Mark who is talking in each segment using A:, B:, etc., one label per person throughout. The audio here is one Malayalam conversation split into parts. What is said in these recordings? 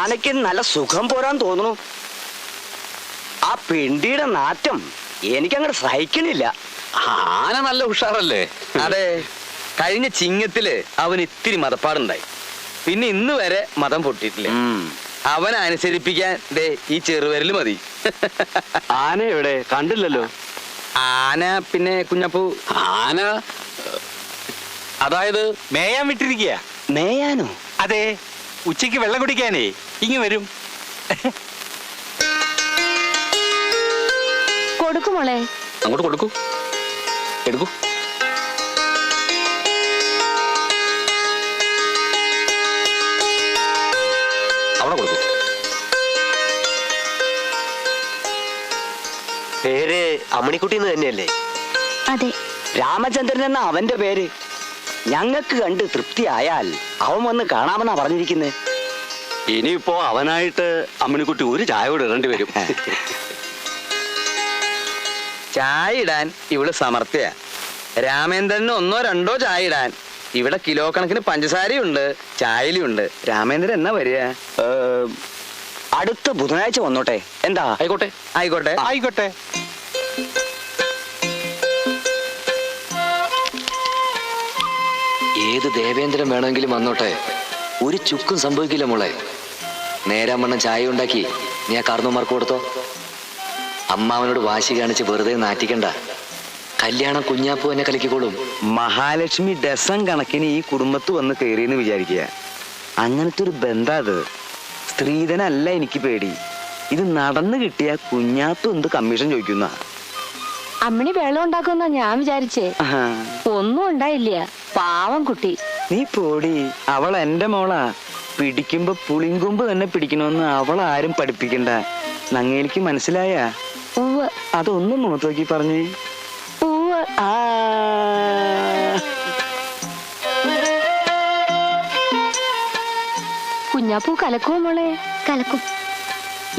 A: ആനയ്ക്ക് നല്ല സുഖം പോരാൻ തോന്നുന്നു. ആ പിണ്ടിയുടെ നാറ്റം എനിക്കങ്ങോട്ട് സഹിക്കണില്ല.
B: ആന നല്ല ഉഷാറല്ലേ?
C: അതെ, കഴിഞ്ഞ ചിങ്ങത്തില് അവൻ ഇത്തിരി മതപ്പാടുണ്ടായി. പിന്നെ ഇന്ന് വരെ മതം പൊട്ടിയിട്ടില്ല. അവനെ അനുസരിപ്പിക്കാൻ ദേ ഈ ചെറുവിരൽ മതി.
B: ആന എവിടെ? കണ്ടില്ലല്ലോ.
C: ആന പിന്നെ കുഞ്ഞപ്പൂ,
B: ആന അതായത്
D: മേയാൻ വിട്ടിരിക്കുക.
A: മേയാനോ?
D: അതെ, ഉച്ചയ്ക്ക് വെള്ളം കുടിക്കാനേ ഇങ്ങ് വരും.
E: കൊടുക്കുമോളെ.
B: അങ്ങോട്ട് കൊടുക്കൂ, എടുക്കൂ. അവിടെ കൊടുക്കൂ.
F: പേര് അമ്മണിക്കുട്ടി എന്ന് തന്നെയല്ലേ?
E: അതെ.
A: രാമചന്ദ്രൻ എന്ന അവന്റെ പേര്. ഞങ്ങൾക്ക് കണ്ട് തൃപ്തിയായാൽ അവൻ വന്ന് കാണാമെന്നാ പറഞ്ഞിരിക്കുന്നത്.
B: ഇനിയിപ്പോ അവനായിട്ട് അമ്മണിക്കുട്ടി ഒരു ചായ കൂടെ ഇടേണ്ടി വരും.
C: ചായ ഇടാൻ ഇവിടെ സമർത്ഥ്യ. രാമേന്ദ്രന് ഒന്നോ രണ്ടോ ചായ ഇടാൻ ഇവിടെ കിലോ കണക്കിന് പഞ്ചസാരയുണ്ട്, ചായയിലുണ്ട്. രാമേന്ദ്രൻ എന്നാ വരിക?
A: അടുത്ത ബുധനാഴ്ച വന്നോട്ടെ. എന്താ?
B: ആയിക്കോട്ടെ
C: ആയിക്കോട്ടെ.
D: ആയിക്കോട്ടെ.
F: ഏത് ദേവേന്ദ്രൻ വേണമെങ്കിലും വന്നോട്ടെ, ഒരു ചുക്കും സംഭവിക്കില്ല മോളെ. നേരാൻ വണ്ണം ചായ ഉണ്ടാക്കി നീ ആ കാർന്നോമാർക്ക് കൊടുത്തോ. അമ്മാവനോട് വാശി കാണിച്ച് വെറുതെ നാറ്റിക്കണ്ട. കല്യാണം കുഞ്ഞാപ്പൂ എന്നെ കലക്കിക്കോളും.
C: മഹാലക്ഷ്മി ഡസൻ കണക്കിന് ഈ കുടുംബത്ത് വന്ന് കയറിയെന്ന് വിചാരിക്കുക. അങ്ങനത്തെ ഒരു ബന്ധം അത്. സ്ത്രീധനല്ല എനിക്ക് പേടി. ഇത് നടന്നു കിട്ടിയ കുഞ്ഞാപ്പൂ എന്ത് കമ്മീഷൻ ചോദിക്കുന്ന.
E: അമ്മണി വെള്ളം ഉണ്ടാക്കുന്ന ഞാൻ വിചാരിച്ചേ. ഒന്നും ഉണ്ടായില്ല, പാവം കുട്ടി.
C: നീ പോടി, അവൾ എന്റെ മോളാ. പിടിക്കുമ്പോ പുളിങ്കൊമ്പ് തന്നെ പിടിക്കണമെന്ന് അവൾ ആരും പഠിപ്പിക്കണ്ട. നങ്ങേലിക്ക് മനസ്സിലായ?
E: ഉവ്വ്.
C: അതൊന്നും മുഖത്ത് നോക്കി പറഞ്ഞേ.
E: ഉവ്വ്. കുഞ്ഞാപ്പൂ കലക്കുമോ മോളെ? കലക്കും.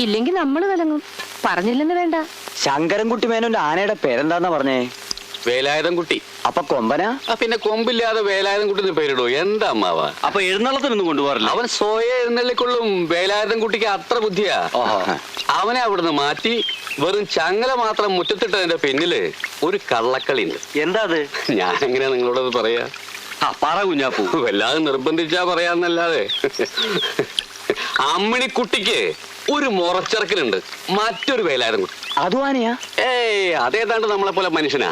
E: ഇല്ലെങ്കിൽ നമ്മള് കലങ്ങും. പറഞ്ഞില്ലെന്ന് വേണ്ട.
A: ശങ്കരൻകുട്ടി മേനോന്റെ ആനയുടെ പേരെന്താന്നാ പറഞ്ഞേ?
B: വേലായുധം കുട്ടി.
A: അപ്പൊ കൊമ്പനാ?
B: പിന്നെ കൊമ്പില്ലാതെ വേലായുധം കുട്ടി പേരിടൂ. എന്താ അമ്മാവ?
D: അപ്പൊ എഴുന്നള്ളത്തിനൊന്നും കൊണ്ടുപോകാറില്ല?
B: അവൻ സ്വയം എഴുന്നള്ളിക്കൊള്ളും. വേലായുധം കുട്ടിക്ക് അത്ര ബുദ്ധിയാ. അവനെ അവിടുന്ന് മാറ്റി വെറും ചങ്ങല മാത്രം മുറ്റത്തിട്ടതിന്റെ പിന്നില് ഒരു കള്ളക്കളി ഉണ്ട്.
D: എന്താ അത്?
B: ഞാൻ എങ്ങനെയാ നിങ്ങളോടത് പറയാ?
D: പറ കുഞ്ഞാപ്പൂ.
B: വല്ലാതെ നിർബന്ധിച്ചാ പറയാന്നല്ലാതെ. അമ്മിണിക്കുട്ടിക്ക് ഒരു മുറച്ചിറക്കലുണ്ട്, മറ്റൊരു വേലായുധം കുട്ടി.
A: അതും ആനയാ?
B: അതേതാണ്ട് നമ്മളെ പോലെ മനുഷ്യനാ.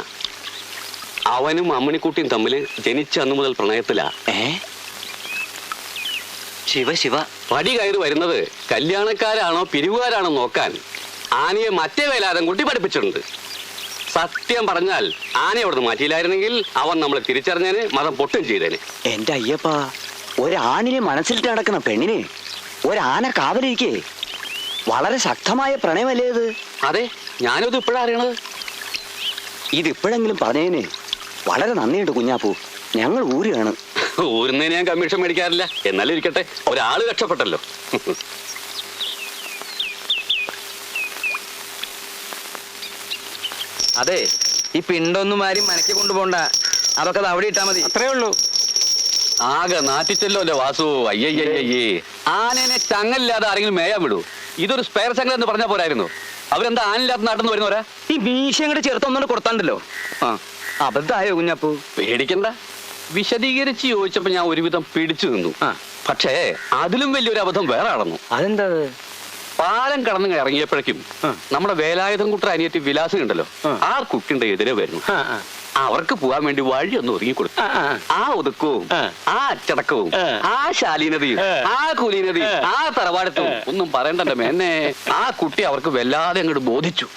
B: അവനും അമ്മിണിക്കുട്ടിയും തമ്മിൽ ജനിച്ച അന്നു മുതൽ പ്രണയത്തിലാ.
F: ശിവ ശിവ.
B: പടി കയറി വരുന്നത് കല്യാണക്കാരാണോ പിരിവുകാരാണോ നോക്കാൻ ആനയെ മറ്റേ വേലായുധം കുട്ടി പഠിപ്പിച്ചിട്ടുണ്ട്. സത്യം പറഞ്ഞാൽ ആനയെ അവിടുന്ന് മാറ്റിയില്ലായിരുന്നെങ്കിൽ അവൻ നമ്മളെ തിരിച്ചറിഞ്ഞേന്, മതം പൊട്ടും ചെയ്തേന്.
A: എന്റെ അയ്യപ്പാ, ഒരാണിനെ മനസ്സിലിട്ട് നടക്കുന്ന പെണ്ണിനെ ഒരാന കാവലിരിക്കേ. വളരെ ശക്തമായ പ്രണയമല്ലേ ഇത്?
B: അതെ, ഞാനിത് ഇപ്പോഴാ അറിയണത്.
A: ഇതിപ്പോഴെങ്കിലും പറഞ്ഞതിന് വളരെ നന്ദിയുണ്ട് കുഞ്ഞാപ്പൂ. ഞങ്ങൾ ഊരാണ്.
B: ഊരുന്നതിന് ഞാൻ കമ്മീഷൻ മേടിക്കാറില്ല. എന്നാലും ഇരിക്കട്ടെ, ഒരാള് രക്ഷപ്പെട്ടല്ലോ.
C: അതെ, ഈ പിണ്ടൊന്നും ആരും മനക്കി കൊണ്ടുപോണ്ട. അതൊക്കെ അത് അവിടെ ഇട്ടാ മതി.
D: അത്രേ ഉള്ളൂ.
B: ആകെ നാറ്റിച്ചല്ലോ അല്ലേ വാസു. അയ്യയ്യയ്യേ, ആനേനെ ചങ്ങലില്ലാതെ ആരെങ്കിലും മേയാൻ വിടൂ. ഇതൊരു സ്പെയർ ചങ്ങല എന്ന് പറഞ്ഞാൽ പോരായിരുന്നു. അവരെന്താ ആനില്ലാത്ത നാട്ടിൽ നിന്ന് വരുന്നവരാ?
C: ഈ മീശ അങ്ങോട്ട് ചേർത്തൊന്നും കൊടുത്താണ്ടല്ലോ. അബദ്ധായോ കുഞ്ഞാപ്പൂ?
B: പേടിക്കണ്ട. വിശദീകരിച്ച് ചോദിച്ചപ്പോ ഞാൻ ഒരുവിധം പിടിച്ചു നിന്നു. പക്ഷേ അതിലും വലിയൊരു അബദ്ധം വേറെ നടന്നു.
C: അതെന്താ?
B: പാലം കടന്ന് ഇറങ്ങിയപ്പോഴേക്കും നമ്മുടെ വേലായുധം കുട്ടർ അനിയത്തി വിലാസം ഉണ്ടല്ലോ, ആ കുട്ടിന്റെ എതിരെ വരുന്നു. അവർക്ക് പോവാൻ വേണ്ടി വഴി ഒന്ന് ഒതുങ്ങി കൊടുത്തു. ആ ഒതുക്കവും ആ അച്ചടക്കവും ആ ശാലീനതയും ആ കുലീനതയും ആ തറവാടത്തും ഒന്നും പറയണ്ടല്ലോ മേന്നെ. ആ കുട്ടി അവർക്ക് വല്ലാതെ അങ്ങോട്ട് ബോധിച്ചു.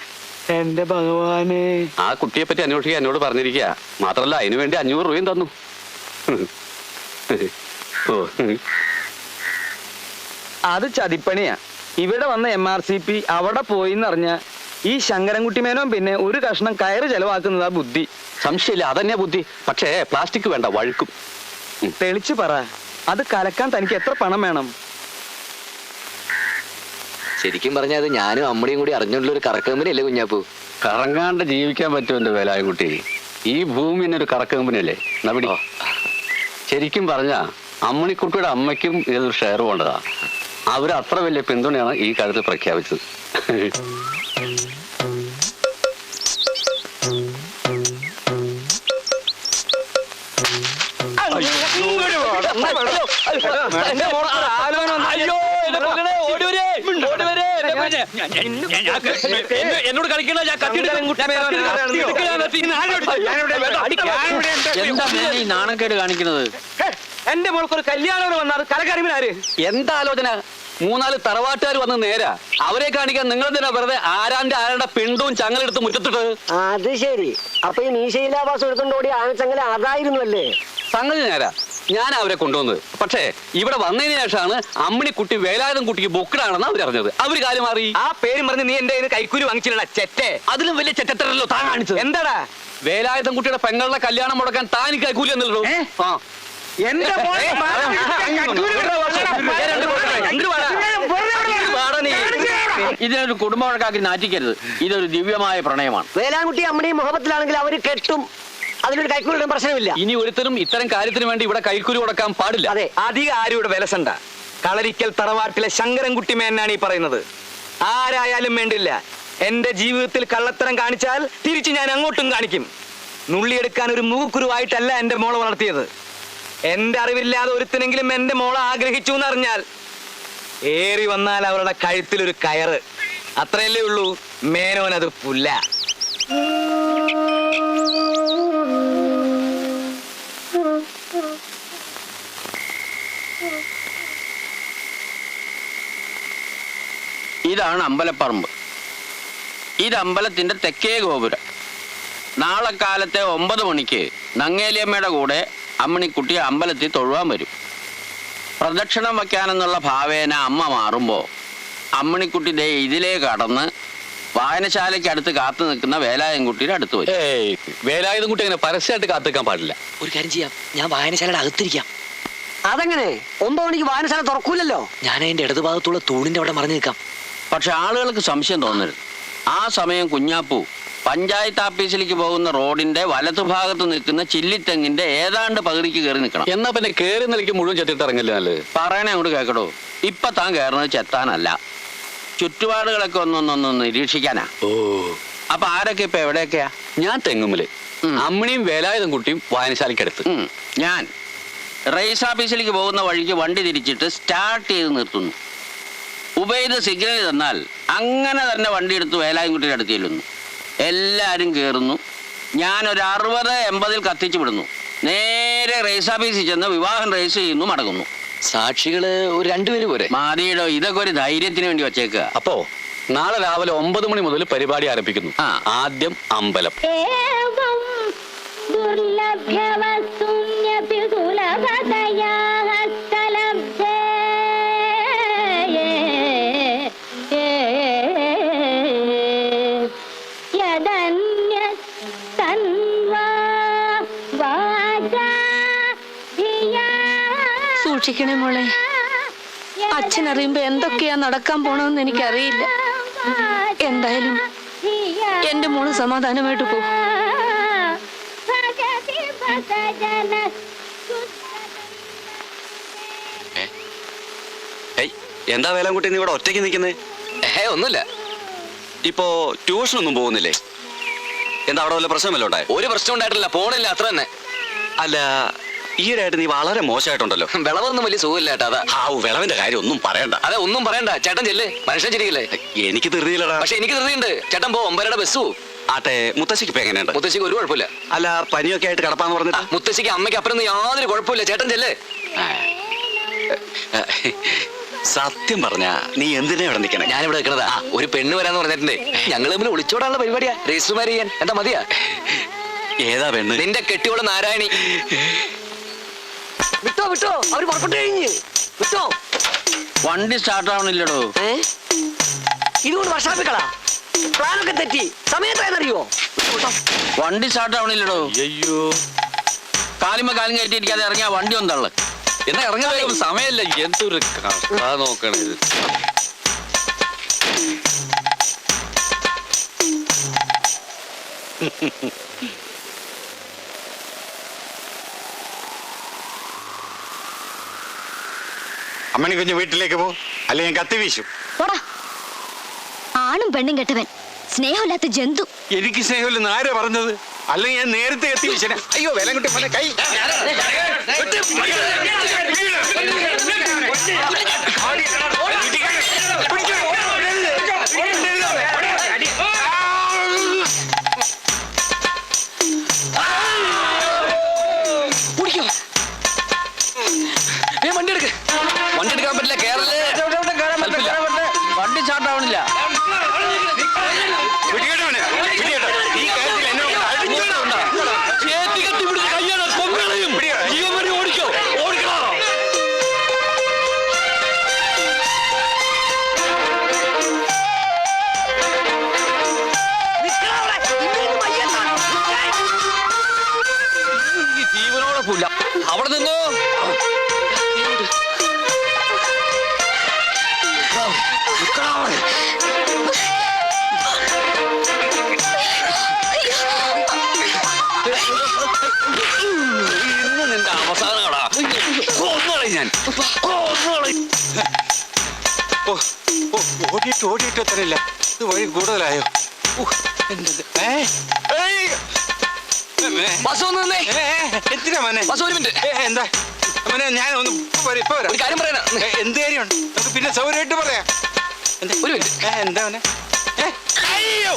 C: എന്റെ ഭഗവാനെ,
B: ആ കുട്ടിയെ പറ്റി അന്വേഷിക്കാൻ എന്നോട് പറഞ്ഞിരിക്കുക. മാത്രല്ല അതിനു വേണ്ടി 500 രൂപയും തന്നു.
C: അത് ചതിപ്പണിയാ. ഇവിടെ വന്ന MRCP അവിടെ പോയിന്നറിഞ്ഞ ഈ ശങ്കരൻകുട്ടി മേനോൻ പിന്നെ ഒരു കഷ്ണം കയറ് ചെലവാക്കുന്നതാ ബുദ്ധി.
B: സംശയമില്ല, അതന്നെ ബുദ്ധി. പക്ഷേ പ്ലാസ്റ്റിക് വേണ്ട, വഴുക്കും.
C: തെളിച്ചു പറ, അത് കലക്കാൻ തനിക്ക് എത്ര പണം വേണം?
F: ശരിക്കും പറഞ്ഞാൽ അത് ഞാനും അമ്മടിയും കൂടി അറിഞ്ഞുള്ള ഒരു കറക്കമ്പനി അല്ലേ കുഞ്ഞാപ്പൂ?
B: കറങ്ങാണ്ട് ജീവിക്കാൻ പറ്റും എന്റെ വേലായുകുട്ടി. ഈ ഭൂമി തന്നെ ഒരു കറക്കമ്പനി അല്ലേ നവിടി. ശരിക്കും പറഞ്ഞ അമ്മണിക്കുട്ടിയുടെ അമ്മയ്ക്കും ഇതൊരു ഷെയർ വേണ്ടതാ. അവർ അത്ര വലിയ പിന്തുണയാണ് ഈ കാര്യത്തിൽ പ്രഖ്യാപിച്ചത്. എന്നോട് കളിക്കണ
D: എന്താ ഈ നാണക്കേട് കാണിക്കുന്നത്?
C: എന്റെ മോൾക്കൊരു കല്യാണം വന്നാൽ കലകരിമിനാര്?
B: എന്താ ആലോചന? 3-4 തറവാട്ടുകാർ വന്ന് നേരാ. അവരെ കാണിക്കാൻ നിങ്ങൾ തന്നെ വെറുതെ ആരാന്റെ പിണ്ടവും ചങ്ങലെടുത്ത് മുറ്റത്തിട്ട്.
G: അത് ശരി. അപ്പൊ ഈ മീശയിലാവാസം എടുത്തോണ്ടോടി ആനച്ചങ്ങല അതായിരുന്നു അല്ലേ?
B: സംഗതി നേരാ, ഞാൻ അവരെ കൊണ്ടുവന്നത്. പക്ഷേ ഇവിടെ വന്നതിന് ശേഷമാണ് അമ്മിണിക്കുട്ടി വേലായുധം കുട്ടിക്ക് ബൊക്കിടാണെന്ന് അവരറിഞ്ഞത്. അവര് കാര്യം മാറി.
C: ആ പേരും പറഞ്ഞ് നീ എന്റെ കൈക്കൂലി വാങ്ങിച്ചില്ല ചെറ്റേ.
B: അതിലും വലിയ ചെറ്റത്തരല്ലോ താൻ കാണിച്ചത്.
C: എന്താടാ
B: വേലായുധം കുട്ടിയുടെ പെങ്ങളുടെ കല്യാണം മുടക്കാൻ താൻ കൈക്കൂലി എന്നല്ലോ. ആ
C: എന്റെ
D: ഇതിനൊരു കുടുംബ വഴക്കാക്കി നാറ്റിക്കരുത്. ഇതൊരു ദിവ്യമായ പ്രണയമാണ്.
G: വേലാൻകുട്ടി അമ്മയും മുഹബത്തിലാണെങ്കിൽ അവര് കെട്ടും. അതിനൊരു കൈക്കൂലിയുടെ പ്രശ്നമില്ല.
B: ഇനി ഒരുത്തരും ഇത്തരം കാര്യത്തിന് വേണ്ടി ഇവിടെ കൈക്കൂലി കൊടുക്കാൻ പാടില്ല.
G: അതെ,
C: അധികം ആരും ഇവിടെ വിലസണ്ട. കളരിക്കൽ തറവാട്ടിലെ ശങ്കരൻകുട്ടി മേനാണ് ഈ പറയുന്നത്. ആരായാലും വേണ്ടില്ല, എന്റെ ജീവിതത്തിൽ കള്ളത്തരം കാണിച്ചാൽ തിരിച്ച് ഞാൻ അങ്ങോട്ടും കാണിക്കും. നുള്ളിയെടുക്കാൻ ഒരു മൂക്കുരുവായിട്ടല്ല എന്റെ മോളെ വളർത്തിയത്. എന്റെ അറിവില്ലാതെ ഒരുത്തിനെങ്കിലും എന്റെ മോളെ ആഗ്രഹിച്ചു എന്നറിഞ്ഞാൽ ഏറി വന്നാൽ അവരുടെ കഴുത്തിലൊരു കയറ്. അത്രയല്ലേ ഉള്ളൂ. മേനോനത് പുല്ല.
D: ഇതാണ് അമ്പലപ്പറമ്പ്. ഇത് അമ്പലത്തിന്റെ തെക്കേ ഗോപുരം. നാളെ കാലത്തെ 9 മണിക്ക് നങ്ങേലിയമ്മയുടെ കൂടെ അമ്മിണിക്കുട്ടി അമ്പലത്തിൽ തൊഴുവാൻ വരും. പ്രദക്ഷിണം വയ്ക്കാനെന്നുള്ള ഭാവേന അമ്മ മാറുമ്പോൾ അമ്മിണിക്കുട്ടി ദേ ഇതിലേ കടന്ന് വായനശാലയ്ക്ക് അടുത്ത് കാത്തു നിൽക്കുന്ന വേലായുധൻകുട്ടിയുടെ അടുത്ത് വരും.
B: വേലായുധം കുട്ടി അങ്ങനെ പരസ്യമായിട്ട് കാത്തിക്കാൻ പാടില്ല.
F: ഒരു കാര്യം ചെയ്യാം, ഞാൻ വായനശാലയുടെ അകത്തിരിക്കാം.
G: അതെങ്ങനെ? 9 മണിക്ക് വായനശാല തുറക്കൂലല്ലോ.
F: ഞാൻ അതിന്റെ ഇടതുഭാഗത്തുള്ള തൂണിന്റെ അവിടെ മറഞ്ഞു നിൽക്കാം.
D: പക്ഷെ ആളുകൾക്ക് സംശയം തോന്നരുത്. ആ സമയം കുഞ്ഞാപ്പു പഞ്ചായത്ത് ഓഫീസിലേക്ക് പോകുന്ന റോഡിന്റെ വലതുഭാഗത്ത് നിൽക്കുന്ന ചില്ലിത്തെങ്ങിന്റെ ഏതാണ്ട് പകുതിക്ക് കയറി നിൽക്കണം.
B: എന്നാ പിന്നെ കേറി നിലയ്ക്ക് മുഴുവൻ ചെത്തിട്ട് ഇറങ്ങില്ല നല്ലത്.
D: പറയണേ അങ്ങോട്ട് കേക്കടോ. ഇപ്പൊ താൻ കയറുന്നത് ചെത്താനല്ല, ചുറ്റുപാടുകളൊക്കെ ഒന്നൊന്നൊന്ന് നിരീക്ഷിക്കാനാ.
B: ഓ,
D: അപ്പൊ ആരൊക്കെ ഇപ്പൊ എവിടെയൊക്കെയാ?
B: ഞാൻ തെങ്ങുമ്മല്, അമ്മിണിയും വേലായുധം കുട്ടിയും വായനശാലയ്ക്കടുത്ത്.
D: ഞാൻ റേസ് ഓഫീസിലേക്ക് പോകുന്ന വഴിക്ക് വണ്ടി തിരിച്ചിട്ട് സ്റ്റാർട്ട് ചെയ്ത് നിർത്തുന്നു. ഉബൈദ് സിഗ്നൽ തന്നാൽ അങ്ങനെ തന്നെ വണ്ടി എടുത്ത് വേലായുധൻകുട്ടിയുടെ അടുത്ത് ചെല്ലുന്നു. എല്ലാവരും കയറുന്നു. ഞാനൊരു 60-80 കത്തിച്ചു വിടുന്നു. നേരെ റേസ് ഓഫീസിൽ ചെന്ന് വിവാഹം രജിസ്റ്റർ ചെയ്യുന്നു, മടങ്ങുന്നു.
F: സാക്ഷികള് ഒരു 2 പേര് പോരെ?
D: മാറിയിടോ, ഇതൊക്കെ ഒരു ധൈര്യത്തിന് വേണ്ടി വച്ചേക്കുക.
B: അപ്പോ നാളെ രാവിലെ 9 മണി മുതൽ പരിപാടി ആരംഭിക്കുന്നു.
D: ആ.
B: ആദ്യം അമ്പലം.
E: ഏവം ദുർലഭ്യവസ്തുന്യപി സുലഭതയാ ഹസ്തലബ്ധേ. യദന്യ തൻവാ വാചാ ധിയാ. സൂക്ഷിക്കണേ മോളെ. അച്ഛൻ അറിയുമ്പോ എന്തൊക്കെയാ നടക്കാൻ പോണെന്ന് എനിക്കറിയില്ല. എന്തായാലും എന്റെ മോള് സമാധാനമായിട്ട് പോകും.
A: എന്താ വേലാൻകുട്ടി നീ ഇവിടെ ഒറ്റയ്ക്ക് നിൽക്കുന്നേ?
F: ഒന്നുമില്ല.
A: ഇപ്പോ ട്യൂഷനൊന്നും പോകുന്നില്ലേ? എന്താ അവിടെ വല്ല പ്രശ്നമല്ലോ ഉണ്ടായ?
F: ഒരു പ്രശ്നം ഉണ്ടായിട്ടില്ല, പോണില്ല, അത്ര തന്നെ.
A: അല്ല, ഈയിടെയായിട്ട് നീ വളരെ മോശമായിട്ടുണ്ടല്ലോ.
F: വിളവൊന്നും വലിയ സുഖമില്ല ചേട്ടാ. അതാ.
A: വിളവിന്റെ കാര്യം ഒന്നും പറയണ്ട.
F: അതെ, ഒന്നും പറയണ്ട. ചേട്ടൻ ചെല്ല്, മനുഷ്യൻ ചിരിക്കില്ലേ?
A: എനിക്ക് ധൃതിയില്ലടാ.
F: പക്ഷെ എനിക്ക് ധൃതിയുണ്ട്. ചേട്ടൻ പോ, 9:30 ബസ് പോവും.
A: ആട്ടെ, മുത്തശ്ശിക്ക് ഇപ്പൊ എങ്ങനെയുണ്ട്?
F: മുത്തശ്ശിക്ക് ഒരു കുഴപ്പമില്ല.
A: അല്ല, പനിയൊക്കെ ആയിട്ട് കിടപ്പാന്ന് പറഞ്ഞിട്ട്.
F: മുത്തശ്ശിക്ക് അമ്മയ്ക്ക് അപ്പുറം യാതൊരു കുഴപ്പമില്ല. ചേട്ടൻ ചെല്ല്.
A: സത്യം പറഞ്ഞ നീ എന്തിനാ ഇവിടെ നിൽക്കണേ?
F: ഞാനിവിടെ നിൽക്കണതാ, ഒരു പെണ്ണ് വരാന്ന് പറഞ്ഞിട്ടുണ്ട്. ഞങ്ങൾ തമ്മിൽ ഒളിച്ചോടാനുള്ള പരിപാടിയാ. രജിസ്റ്റർ മാരേജ് ചെയ്യാൻ. എന്താ മതിയാ?
A: ഏതാ പെണ്ണ്?
F: നിന്റെ കെട്ടിയോള് നാരായണി.
G: വിട്ടോ വിട്ടോ, അവര് പുറപ്പെട്ടു കഴിഞ്ഞ്. വിട്ടോ.
D: വണ്ടി സ്റ്റാർട്ട് ആവണില്ലടോ.
G: ഇതുകൊണ്ട് വർഷാപ്പിക്കളാ. പ്ലാനൊക്കെ തെറ്റി. സമയത്തായെന്നറിയോ?
D: വണ്ടി സ്റ്റാർട്ട് ആവണില്ലടോ.
B: അയ്യോ,
D: കാലിമ കാലും കയറ്റിയിരിക്കാതെ ഇറങ്ങിയ വണ്ടി ഒന്നള്ളു.
B: എന്നാ ഇറങ്ങാൻ സമയമില്ല. എന്തൊരു കഷ്ട നോക്കണേ ഇത്.
H: അമ്മണി കുഞ്ഞ് വീട്ടിലേക്ക് പോ. അല്ലെ ഞാൻ കത്തി വീശും.
E: പോടാ ആണും പെണ്ണും കെട്ടവൻ, സ്നേഹമില്ലാത്ത ജന്തു.
H: എനിക്ക് സ്നേഹമില്ലെന്ന് ആരാ പറഞ്ഞത്? അല്ലെങ്കിൽ ഞാൻ നേരത്തെ കത്തി വീശനെ. അയ്യോ വേല കുട്ടി പോലെ കൈ.
F: വണ്ടി എടുക്ക്. വണ്ടി എടുക്കാൻ പറ്റില്ല. കേരള
D: വണ്ടി ചാട്ടാവണില്ല.
F: ജീവനോടെ പോല അവിടെ നിന്നോ. ഇന്ന് നിന്റെ അവസാനങ്ങളാ. ഞാൻ
H: ഓടിയിട്ട് എത്തണില്ല. ഇത് വഴി കൂടുതലായോ? എന്തിനാ മോനെ?
F: ഒരു മിനിറ്റ്.
H: എന്താ മോനെ? ഞാൻ ഒന്ന് ഇപ്പൊ വരാം.
F: ഒരു കാര്യം പറയാനാ.
H: എന്ത് കാര്യമുണ്ട്? നമുക്ക് പിന്നെ സൗകര്യമായിട്ട് പറയാം.
F: ഒരു മിനിറ്റ്.
H: എന്താ മോനെ? അയ്യോ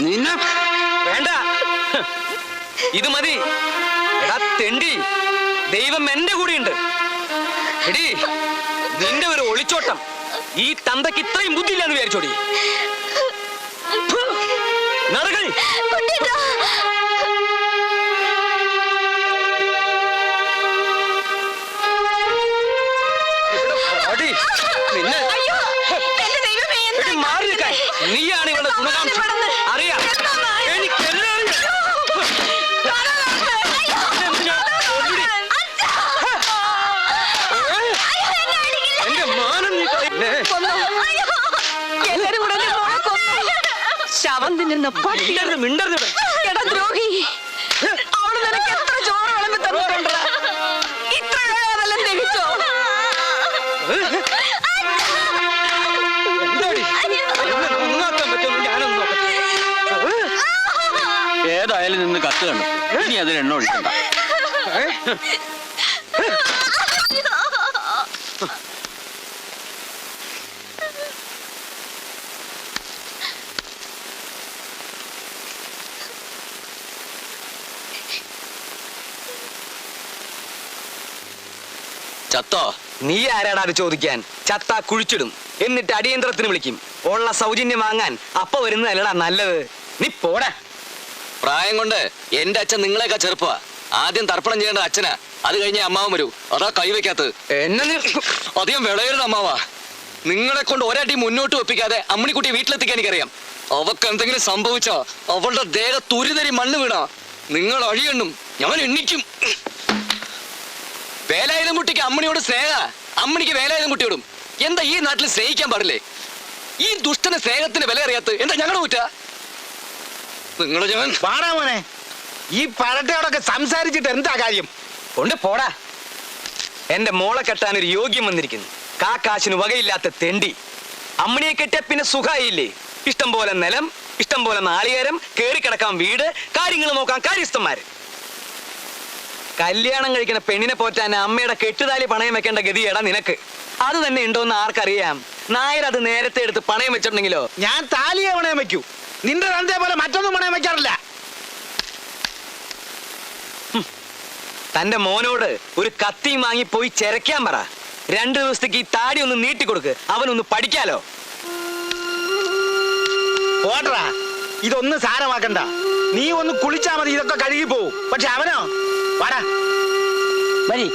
F: നിന്നെ വേണ്ട. ഇത് മതി. എടാ തെണ്ടി, ദൈവം എന്റെ കൂടെയുണ്ട്. എടി, നിന്റെ ഒരു ഒളിച്ചോട്ടം ഈ തന്തയ്ക്ക് ഇത്രയും ബുദ്ധിയില്ലാന്ന് വിചാരിച്ചോടി. നറുകൾ നിന്നെ മാറി നിൽക്കാൻ. നീയാണ് ഇവളുടെ ഗുണകാംക്ഷ. അറിയാം. എന്റെ മാനം
E: ശവം തിന്നുന്ന പട്ടിടരുത്,
F: മിണ്ടരുത്.
E: ദ്രോഹി. അവള് നിനക്ക് എത്ര ചോറ് വിളമ്പി തന്നിട്ടുണ്ടോ? ഇത്ര അതെല്ലാം ദഹിച്ചോ?
D: ഏതായാലും നിന്ന് കത്ത് കണ്ടു. ഇനി അതിൽ എണ്ണ ഒഴിക്കണ്ട.
F: ചത്തോ? നീ ആരാടാ അത് ചോദിക്കാൻ? ചത്ത കുഴിച്ചിടും, എന്നിട്ട് അടിയന്തരത്തിന് വിളിക്കും.
C: ഉള്ള സൗജന്യം വാങ്ങാൻ അപ്പ വരുന്നതല്ലടാ നല്ലത്. നീ പോടാ.
F: പ്രായം കൊണ്ട് എന്റെ അച്ഛൻ നിങ്ങളെയൊക്കെ ചെറുപ്പ. ആദ്യം തർപ്പണം ചെയ്യേണ്ട അച്ഛനാ, അത് കഴിഞ്ഞേ അമ്മാവൻ വരൂ. അതാ കൈവയ്ക്കാത്തത്.
C: എന്നെ
F: അധികം വിളയരുത് അമ്മാവാ. നിങ്ങളെ കൊണ്ട് ഒരടി മുന്നോട്ട് വെപ്പിക്കാതെ അമ്മിണിക്കുട്ടി വീട്ടിലെത്തിക്കാൻ എനിക്കറിയാം. അവക്ക് എന്തെങ്കിലും സംഭവിച്ചാ അവളുടെ ദേഹത്ത് ഒരു തരി മണ്ണ് വീണാ നിങ്ങൾ അഴിയണ്ണും, ഞാൻ എണ്ണിക്കും. വേലായുധം കുട്ടിക്ക് അമ്മിണിയോട് സ്നേഹ, അമ്മിണിക്ക് വേലായുധം കുട്ടിയോടും. എന്താ ഈ നാട്ടിൽ സ്നേഹിക്കാൻ പാടില്ലേ? ഈ ദുഷ്ടന് സ്നേഹത്തിന് വില അറിയാത്ത എന്താ ഞങ്ങളുടെ കുറ്റ? നിങ്ങൾ ഞാൻ
H: പാടാ മോനെ, ഈ പഴട്ടയോടൊക്കെ സംസാരിച്ചിട്ട് എന്താ കാര്യം?
C: കൊണ്ട് പോടാ. എന്റെ മോളെ കെട്ടാൻ ഒരു യോഗ്യം വന്നിരിക്കുന്നു. കാശിന് വകയില്ലാത്ത തെണ്ടി. അമ്മിണിയെ കെട്ടിയ പിന്നെ സുഖായില്ലേ? ഇഷ്ടം പോലെ നിലം, ഇഷ്ടം പോലെ നാളികേരം, കേറിക്കിടക്കാൻ വീട്, കാര്യങ്ങൾ നോക്കാൻ കാര്യസ്ഥന്മാര്. കല്യാണം കഴിക്കുന്ന പെണ്ണിനെ പോറ്റാൻ അമ്മയുടെ കെട്ടുതാലി പണയം വെക്കേണ്ട ഗതിയേടാ നിനക്ക്. അത് തന്നെ ഉണ്ടോന്ന് ആർക്കറിയാം? നായർ അത് നേരത്തെ എടുത്ത് പണയം വെച്ചിട്ടുണ്ടെങ്കിലോ?
H: ഞാൻ താലിയെ പണയം വെക്കൂ, നിന്റെ തന്തയെ പോലെ മറ്റൊന്നും പണയം വെക്കാറില്ല.
C: തന്റെ മോനോട് ഒരു കത്തിയും വാങ്ങി പോയി ചെരക്കാൻ പറ. 2 ദിവസത്തേക്ക് ഈ താടി ഒന്ന് നീട്ടിക്കൊടുക്ക്, അവനൊന്ന് പഠിക്കാലോ.
H: പോട്ടറാ, ഇതൊന്നും സാരമാക്കണ്ട. നീ ഒന്ന് കുളിച്ചാ മതി, ഇതൊക്കെ കഴുകി പോവും. പക്ഷെ അവനോ, വാടാ.
A: വരി